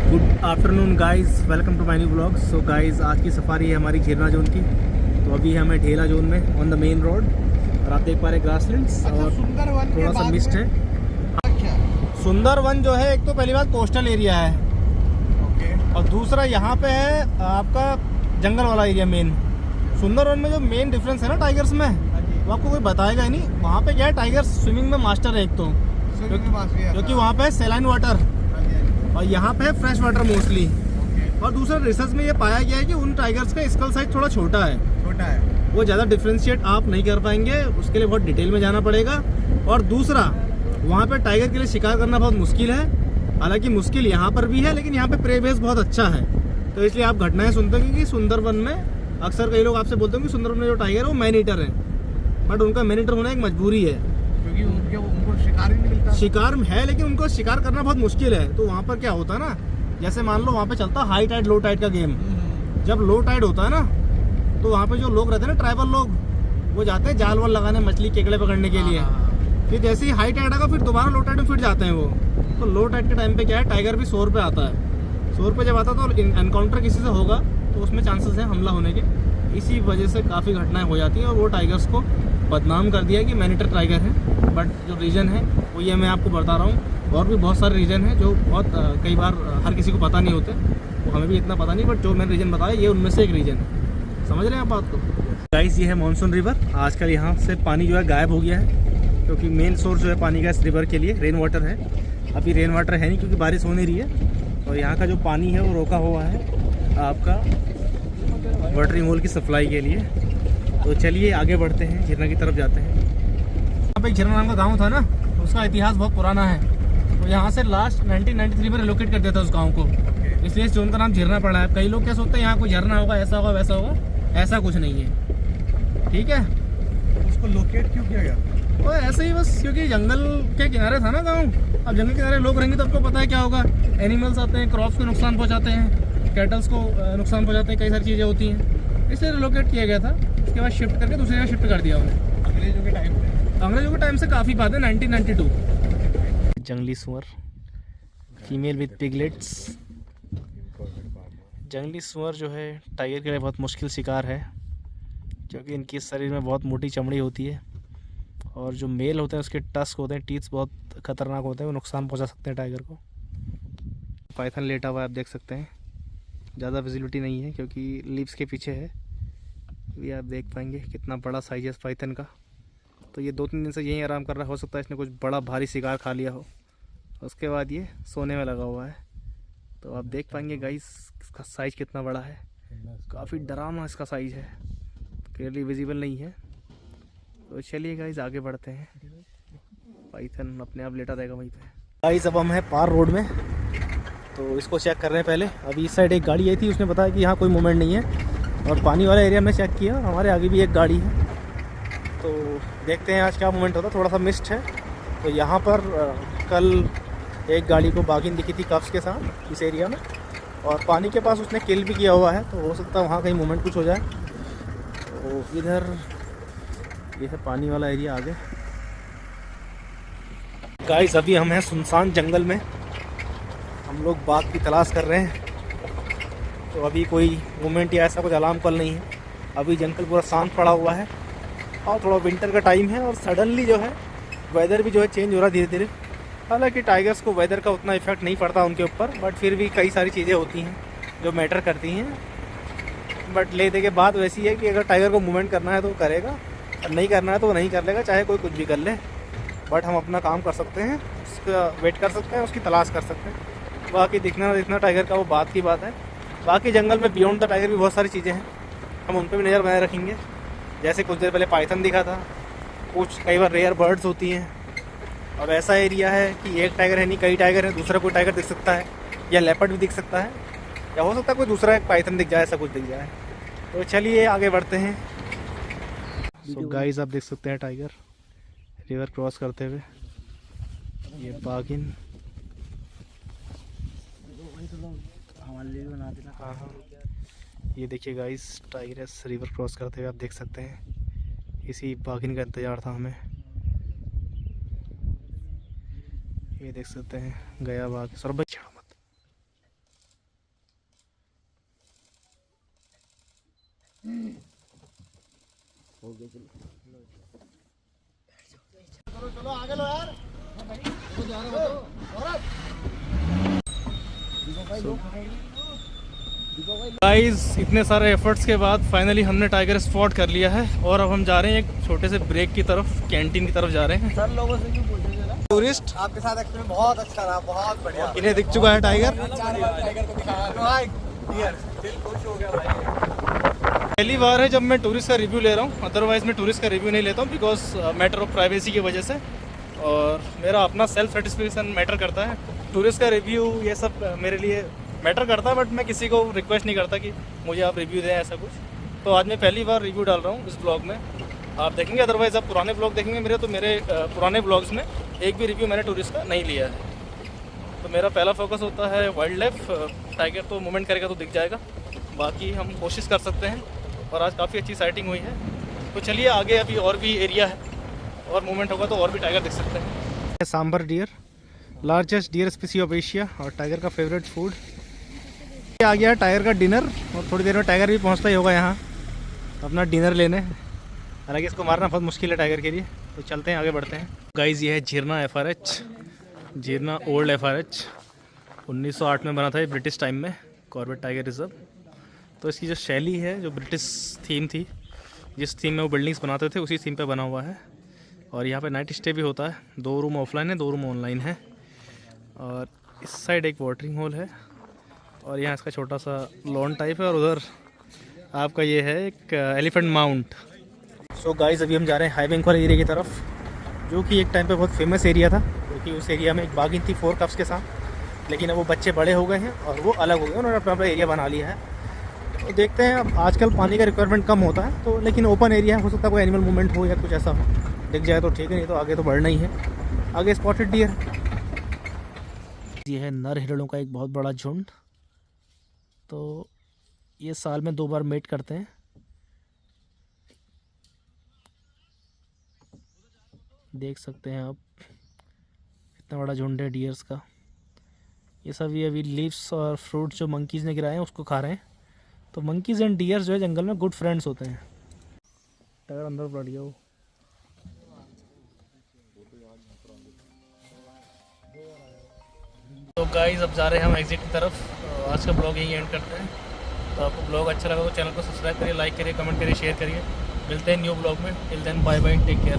Good afternoon guys, welcome to my new blog. So guys, आज की safari है हमारी झीरना जोन की। तो अभी हमें ढेला जोन में ऑन द मेन रोड, और आप देख पा रहे ग्रासलैंड्स और थोड़ा सा मिस्ट है। सुंदरवन जो है, एक तो पहली बात कोस्टल एरिया है, और दूसरा यहाँ पे है आपका जंगल वाला एरिया। मेन सुंदरवन में जो मेन डिफरेंस है ना टाइगर्स में, वो आपको कोई बताएगा ही नहीं। वहाँ पे क्या है, टाइगर्स स्विमिंग में मास्टर है एक तो, क्योंकि वहाँ पे सैलाइन वाटर और यहाँ पे है फ्रेश वाटर मोस्टली। और दूसरा रिसर्च में ये पाया गया है कि उन टाइगर्स का स्कल साइज थोड़ा छोटा है, वो ज़्यादा डिफ्रेंशिएट आप नहीं कर पाएंगे, उसके लिए बहुत डिटेल में जाना पड़ेगा। और दूसरा, वहाँ पे टाइगर के लिए शिकार करना बहुत मुश्किल है। हालांकि मुश्किल यहाँ पर भी है, लेकिन यहाँ पे प्रे बेस बहुत अच्छा है, तो इसलिए आप घटनाएं सुनते हैं कि सुंदरवन में अक्सर कई लोग आपसे बोलते हैं कि सुंदरवन में जो टाइगर है वो मैन ईटर है, बट उनका मैन ईटर होना एक मजबूरी है, क्योंकि उनको शिकार ही नहीं मिलता। शिकार है लेकिन उनको शिकार करना बहुत मुश्किल है। तो वहाँ पर क्या होता है ना, जैसे मान लो वहाँ पे चलता है हाई टाइड लो टाइड का गेम। जब लो टाइड होता है ना, तो वहाँ पे जो लोग रहते हैं ना, ट्राइबल लोग, वो जाते हैं जाल वाल लगाने, मछली केकड़े पकड़ने के लिए। फिर जैसे ही हाई टाइड आएगा, फिर दोबारा लो टाइड में फिर जाते हैं वो। तो लो टाइड के टाइम पे क्या है, टाइगर भी शोर पे आता है। शोर पे जब आता है तो एनकाउंटर किसी से होगा, तो उसमें चांसेस हैं हमला होने के। इसी वजह से काफ़ी घटनाएं हो जाती हैं, और वो टाइगर्स को बदनाम कर दिया कि मैनीटर टाइगर है। बट जो रीज़न है वो ये मैं आपको बता रहा हूँ। और भी बहुत सारे रीज़न हैं जो बहुत कई बार हर किसी को पता नहीं होते, वो हमें भी इतना पता नहीं, बट जो मैंने रीज़न बताया ये उनमें से एक रीज़न है। समझ रहे हैं आप बात को? गाइस, ये है मानसून रिवर। आजकल यहाँ से पानी जो है गायब हो गया है, क्योंकि मेन सोर्स जो है पानी का इस रिवर के लिए रेन वाटर है। अभी रेन वाटर है नहीं, क्योंकि बारिश हो नहीं रही है, और यहाँ का जो पानी है वो रोका हुआ है आपका वाटरिंग होल की सप्लाई के लिए। तो चलिए आगे बढ़ते हैं, झरना की तरफ जाते हैं। यहाँ पे झरना नाम का गांव था ना, तो उसका इतिहास बहुत पुराना है। तो यहाँ से लास्ट 1993 में रिलोकेट कर दिया था उस गांव को, इसलिए इस जोन का नाम झरना पड़ा है। कई लोग क्या सोचते हैं यहाँ कोई झरना होगा, ऐसा होगा वैसा होगा, ऐसा कुछ नहीं है। ठीक है, उसको लोकेट क्यों किया गया? वो ऐसे ही बस, क्योंकि जंगल के किनारे था ना गाँव। अब जंगल के किनारे लोग रहेंगे तो आपको पता है क्या होगा, एनिमल्स आते हैं, क्रॉप्स को नुकसान पहुँचाते हैं, कैटल्स को नुकसान पहुँचाते हैं, कई सारी चीज़ें होती हैं, इसलिए रिलोकेट किया गया था। उसके बाद शिफ्ट करके दूसरी जगह शिफ्ट कर दिया उन्हें। अंग्रेजों के टाइम से काफ़ी बात है, 1992। जंगली सुअर, फीमेल विद पिगलेट्स। जंगली सुअर जो है टाइगर के लिए बहुत मुश्किल शिकार है, क्योंकि इनकी शरीर में बहुत मोटी चमड़ी होती है, और जो मेल होते हैं उसके टस्क होते हैं, टीथ्स बहुत खतरनाक होते हैं, वो नुकसान पहुंचा सकते हैं टाइगर को। पाइथन लेटा हुआ है, आप देख सकते हैं। ज़्यादा विजिबिलिटी नहीं है क्योंकि लीव्स के पीछे है, ये आप देख पाएंगे कितना बड़ा साइज है इस पाइथन का। तो ये 2-3 दिन से यहीं आराम कर रहा, हो सकता है इसने कुछ बड़ा भारी शिकार खा लिया हो, उसके बाद ये सोने में लगा हुआ है। तो आप देख पाएंगे गाइस इसका साइज़ कितना बड़ा है, काफ़ी डरावना इसका साइज़ है, क्लियरली विजिबल नहीं है। तो चलिए गाइस आगे बढ़ते हैं, पाइथन अपने आप लेटा रहेगा वहीं पे। गाइस, अब हम हैं पार रोड में, तो इसको चेक कर रहे हैं पहले। अभी इस साइड एक गाड़ी आई थी, उसने बताया कि यहाँ कोई मूवमेंट नहीं है, और पानी वाला एरिया में चेक किया, हमारे आगे भी एक गाड़ी है। तो देखते हैं आज क्या मूवमेंट होता है। थोड़ा सा मिस्ट है, तो यहाँ पर कल एक गाड़ी को बागिन दिखी थी कफ्स के साथ इस एरिया में, और पानी के पास उसने किल भी किया हुआ है, तो हो सकता है वहाँ कहीं मूवमेंट कुछ हो जाए। तो इधर ये है पानी वाला एरिया आगे। गाइस, अभी हम हैं सुनसान जंगल में, हम लोग बाघ की तलाश कर रहे हैं। तो अभी कोई मूवमेंट या ऐसा कुछ अलार्म कॉल नहीं है, अभी जंगल पूरा शांत पड़ा हुआ है, और थोड़ा विंटर का टाइम है, और सडनली जो है वेदर भी जो है चेंज हो रहा है धीरे धीरे। हालांकि टाइगर्स को वेदर का उतना इफेक्ट नहीं पड़ता उनके ऊपर, बट फिर भी कई सारी चीज़ें होती हैं जो मैटर करती हैं। बट लेने के बाद वैसी है कि अगर टाइगर को मूवमेंट करना है तो वो करेगा, और नहीं करना है तो वो नहीं कर लेगा, चाहे कोई कुछ भी कर ले। बट हम अपना काम कर सकते हैं, उसका वेट कर सकते हैं, उसकी तलाश कर सकते हैं। बाकी दिखना ना दिखना टाइगर का वो बात की बात है। बाकी जंगल में बियॉन्ड द टाइगर भी बहुत सारी चीज़ें हैं, हम उन पर भी नज़र बनाए रखेंगे। जैसे कुछ देर पहले पाइथन दिखा था, कुछ कई बार रेयर बर्ड्स होती हैं। अब ऐसा एरिया है कि एक टाइगर है नहीं, कई टाइगर है, दूसरा कोई टाइगर दिख सकता है, या लेपर्ड भी दिख सकता है, या हो सकता है कोई दूसरा एक पाइथन दिख जाए, ऐसा कुछ दिख जाए। तो चलिए आगे बढ़ते हैं। सो गाइस, आप देख सकते हैं टाइगर रिवर क्रॉस करते हुए, ये बागिन। हाँ, ये देखिए गाइस, टाइगर्स रिवर क्रॉस करते हुए आप देख सकते हैं। इसी बागिन का इंतज़ार था हमें। ये देख सकते हैं गया बाग सर भाई छेड़ो मत। चलो आगे लो यार। गाइस इतने सारे एफर्ट्स के बाद फाइनली हमने टाइगर स्पॉट कर लिया है और अब हम जा रहे हैं एक छोटे से ब्रेक की तरफ, कैंटीन की तरफ जा रहे हैं। सर लोगों से क्यों पूछेंगे ना? टूरिस्ट आपके साथ एक्सपीरियंस बहुत अच्छा रहा, बहुत बढ़िया। इन्हें दिख चुका है टाइगर। टाइगर को दिखाया डियर, दिल खुश हो गया भाई। पहली बार है जब मैं टूरिस्ट का रिव्यू ले रहा हूँ, अदरवाइज मैं टूरिस्ट का रिव्यू नहीं लेता हूँ बिकॉज मैटर ऑफ प्राइवेसी की वजह से, और मेरा अपना सेल्फ सेटिस्फेक्शन मैटर करता है। टूरिस्ट का रिव्यू ये सब मेरे लिए मैटर करता है, बट मैं किसी को रिक्वेस्ट नहीं करता कि मुझे आप रिव्यू दें ऐसा कुछ। तो आज मैं पहली बार रिव्यू डाल रहा हूँ इस ब्लॉग में, आप देखेंगे। अदरवाइज़ आप पुराने ब्लॉग देखेंगे मेरे, तो मेरे पुराने ब्लॉग्स में एक भी रिव्यू मैंने टूरिस्ट का नहीं लिया है। तो मेरा पहला फोकस होता है वाइल्ड लाइफ। टाइगर तो मूवमेंट करेगा तो दिख जाएगा, बाकी हम कोशिश कर सकते हैं। और आज काफ़ी अच्छी साइटिंग हुई है, तो चलिए आगे अभी और भी एरिया है और मूवमेंट होगा तो और भी टाइगर देख सकते हैं। Sambar deer, largest deer species of Asia और टाइगर का फेवरेट फूड। आ गया टाइगर का डिनर और थोड़ी देर में टाइगर भी पहुंचता ही होगा यहाँ अपना डिनर लेने। हालांकि इसको मारना बहुत मुश्किल है टाइगर के लिए, तो चलते हैं आगे बढ़ते हैं। गाइस ये है Jhirna FRH, Jhirna old FRH 1908 में बना था ये ब्रिटिश टाइम में, कॉर्बेट टाइगर रिजर्व। तो इसकी जो शैली है, जो ब्रिटिश थीम थी, जिस थीम में वो बिल्डिंग्स बनाते थे उसी थीम पे बना हुआ है। और यहाँ पे नाइट स्टे भी होता है, 2 रूम ऑफलाइन है, 2 रूम ऑनलाइन है। और इस साइड एक वाटरिंग होल है और यहाँ इसका छोटा सा लॉन टाइप है, और उधर आपका ये है एक एलिफेंट माउंट। सो गाइस अभी हम जा रहे हैं हाई बैंक वाले एरिया की तरफ, जो कि एक टाइम पे बहुत फेमस एरिया था, क्योंकि उस एरिया में एक बागिन थी 4 कप्स के साथ। लेकिन अब वो बच्चे बड़े हो गए हैं और वो अलग हो गए, उन्होंने अपना अपना एरिया बना लिया है। तो देखते हैं, अब आजकल पानी का रिक्वायरमेंट कम होता है, तो लेकिन ओपन एरिया है, हो सकता है कोई एनिमल मूवमेंट हो या कुछ ऐसा हो, दिख जाए तो ठीक है, नहीं तो आगे तो बढ़ना ही है। आगे स्पॉटेड डियर, ये है नर हिरणों का एक बहुत बड़ा झुंड। तो ये साल में 2 बार मेट करते हैं। देख सकते हैं आप कितना बड़ा झुंड है डियर्स का। ये सब ये अभी लीव्स और फ्रूट जो मंकीज़ ने गिराए हैं उसको खा रहे हैं। तो मंकीज़ एंड डियर्स जो है जंगल में गुड फ्रेंड्स होते हैं। टाइगर अंदर बढ़ गया वो। तो गाइस अब जा रहे हैं हम एग्जिट की तरफ। आज का ब्लॉग यही एंड करते हैं। तो आपको ब्लॉग अच्छा लगा तो चैनल को सब्सक्राइब करिए, लाइक करिए, कमेंट करिए, शेयर करिए। मिलते हैं न्यू ब्लॉग में। Till then bye bye, take care.